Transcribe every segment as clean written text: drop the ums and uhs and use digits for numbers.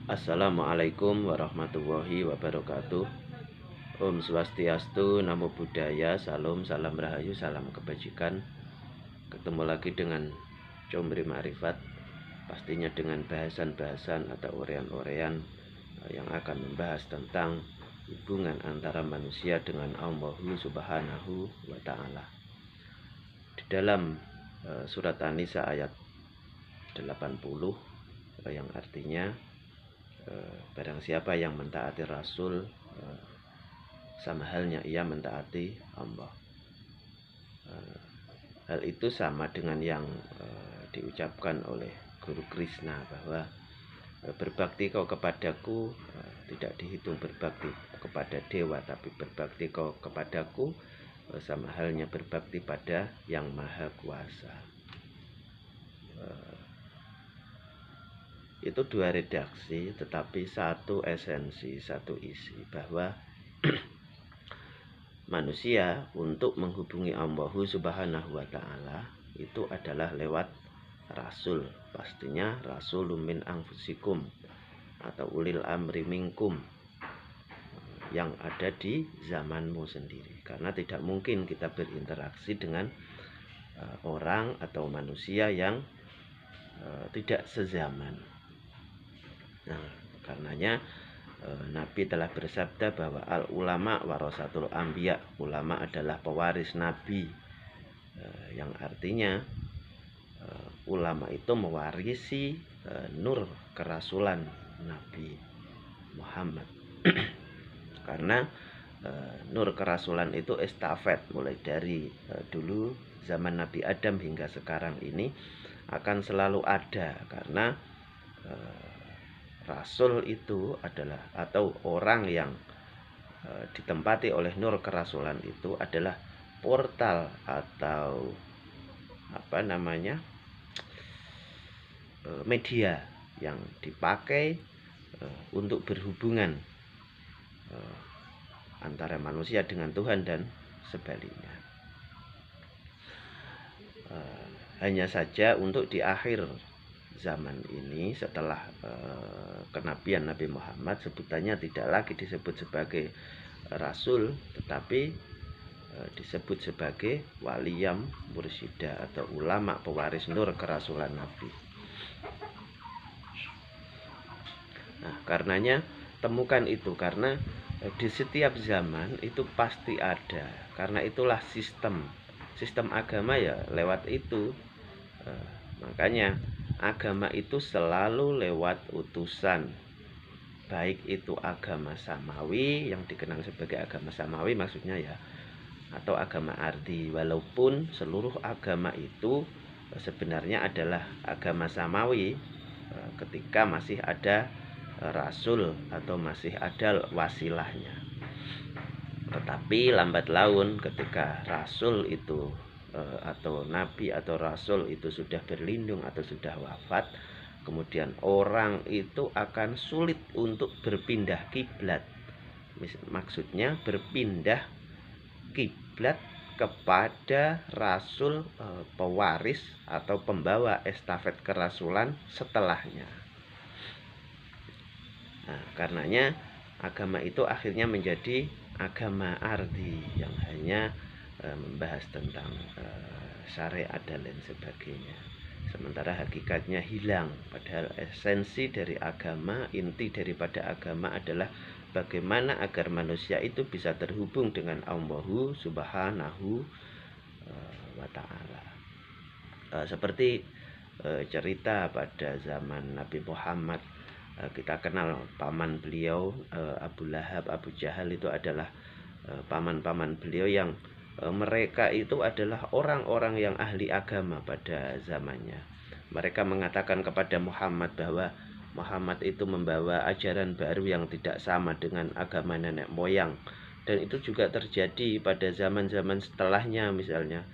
Assalamualaikum warahmatullahi wabarakatuh. Om Swastiastu, Namo Buddhaya, Salam, Salam Rahayu, Salam Kebajikan. Ketemu lagi dengan Combri Ma'rifat, pastinya dengan bahasan-bahasan atau orean-orean yang akan membahas tentang hubungan antara manusia dengan Allah Subhanahu wa Ta'ala. Di dalam surat An-Nisa ayat 80 yang artinya barang siapa yang mentaati Rasul, sama halnya ia mentaati Allah. Hal itu sama dengan yang diucapkan oleh Guru Krishna bahwa berbakti kau kepadaku tidak dihitung berbakti kepada dewa, tapi berbakti kau kepadaku sama halnya berbakti pada yang maha kuasa. Itu dua redaksi tetapi satu esensi, satu isi, bahwa manusia untuk menghubungi Allah Subhanahu wa Ta'ala itu adalah lewat Rasul. Pastinya Rasulun min anfusikum atau ulil amri minkum, yang ada di zamanmu sendiri. Karena tidak mungkin kita berinteraksi dengan orang atau manusia yang tidak sezaman. Nah, karenanya Nabi telah bersabda bahwa al ulama warasatul anbiya, ulama adalah pewaris Nabi, yang artinya ulama itu mewarisi nur kerasulan Nabi Muhammad. Karena nur kerasulan itu estafet, mulai dari dulu zaman Nabi Adam hingga sekarang ini akan selalu ada, karena Rasul itu adalah, atau orang yang ditempati oleh nur kerasulan itu adalah portal atau media yang dipakai untuk berhubungan antara manusia dengan Tuhan dan sebaliknya. Hanya saja untuk di akhir zaman ini, setelah kenabian Nabi Muhammad, sebutannya tidak lagi disebut sebagai Rasul, tetapi disebut sebagai waliyam mursyida atau ulama pewaris nur kerasulan Nabi. Nah, karenanya temukan itu, karena di setiap zaman itu pasti ada. Karena itulah sistem agama ya lewat itu. Makanya agama itu selalu lewat utusan, baik itu agama samawi yang dikenal sebagai agama samawi maksudnya ya, atau agama ardi. Walaupun seluruh agama itu sebenarnya adalah agama samawi ketika masih ada Rasul atau masih ada wasilahnya. Tetapi lambat laun ketika Rasul itu atau Nabi atau Rasul itu sudah berlindung atau sudah wafat, kemudian orang itu akan sulit untuk berpindah kiblat. Maksudnya berpindah kiblat kepada Rasul pewaris atau pembawa estafet kerasulan setelahnya. Nah, karenanya agama itu akhirnya menjadi agama ardi yang hanya membahas tentang syariat dan lain sebagainya. Sementara hakikatnya hilang. Padahal esensi dari agama, inti daripada agama adalah bagaimana agar manusia itu bisa terhubung dengan Allah Subhanahu wa Ta'ala. Seperti cerita pada zaman Nabi Muhammad, kita kenal paman beliau Abu Lahab, Abu Jahal itu adalah paman-paman beliau yang mereka itu adalah orang-orang yang ahli agama pada zamannya. Mereka mengatakan kepada Muhammad bahwa Muhammad itu membawa ajaran baru yang tidak sama dengan agama nenek moyang. Dan itu juga terjadi pada zaman-zaman setelahnya, misalnya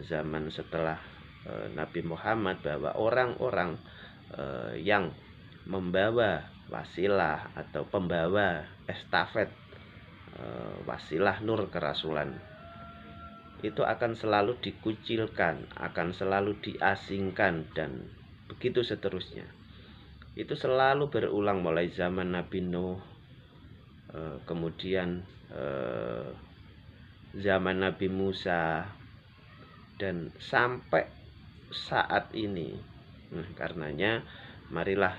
zaman setelah Nabi Muhammad, bahwa orang-orang yang membawa wasilah atau pembawa estafet wasilah nur kerasulan itu akan selalu dikucilkan, akan selalu diasingkan, dan begitu seterusnya. itu selalu berulang mulai zaman Nabi Nuh, kemudian zaman Nabi Musa, dan sampai saat ini. Nah, karenanya marilah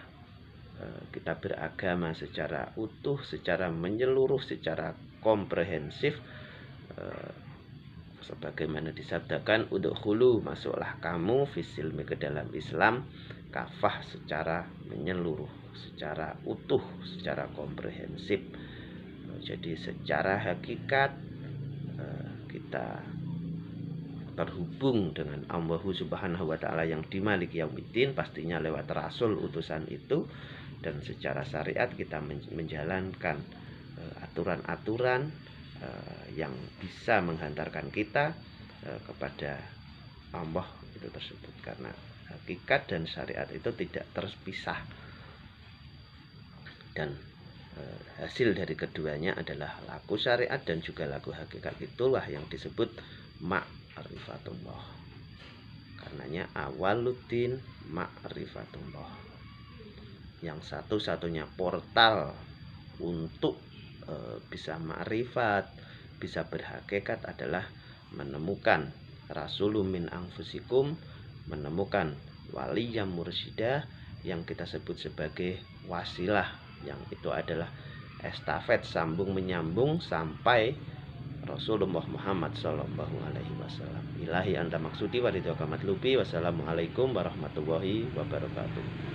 kita beragama secara utuh, secara menyeluruh, secara komprehensif, sebagaimana disabdakan, udkhulu, masuklah kamu fisilmi, ke dalam Islam, kafah, secara menyeluruh, secara utuh, secara komprehensif. Jadi secara hakikat kita terhubung dengan Allah Subhanahu wa Ta'ala yang di Malik Yaumiddin, pastinya lewat Rasul utusan itu, dan secara syariat kita menjalankan aturan-aturan yang bisa menghantarkan kita kepada Allah itu tersebut, karena hakikat dan syariat itu tidak terpisah, dan hasil dari keduanya adalah laku syariat dan juga laku hakikat. Itulah yang disebut ma'rifatullah. Karenanya awaluddin ma'rifatullah, yang satu-satunya portal untuk bisa ma'rifat, bisa berhakikat adalah menemukan rasulun min anfusikum, menemukan waliyam mursyida yang kita sebut sebagai wasilah, yang itu adalah estafet, sambung menyambung sampai Rasulullah Muhammad Sallallahu Alaihi Wasallam. Ilahi anta maksudi wa ridhoka matlubi. Wassalamualaikum warahmatullahi wabarakatuh.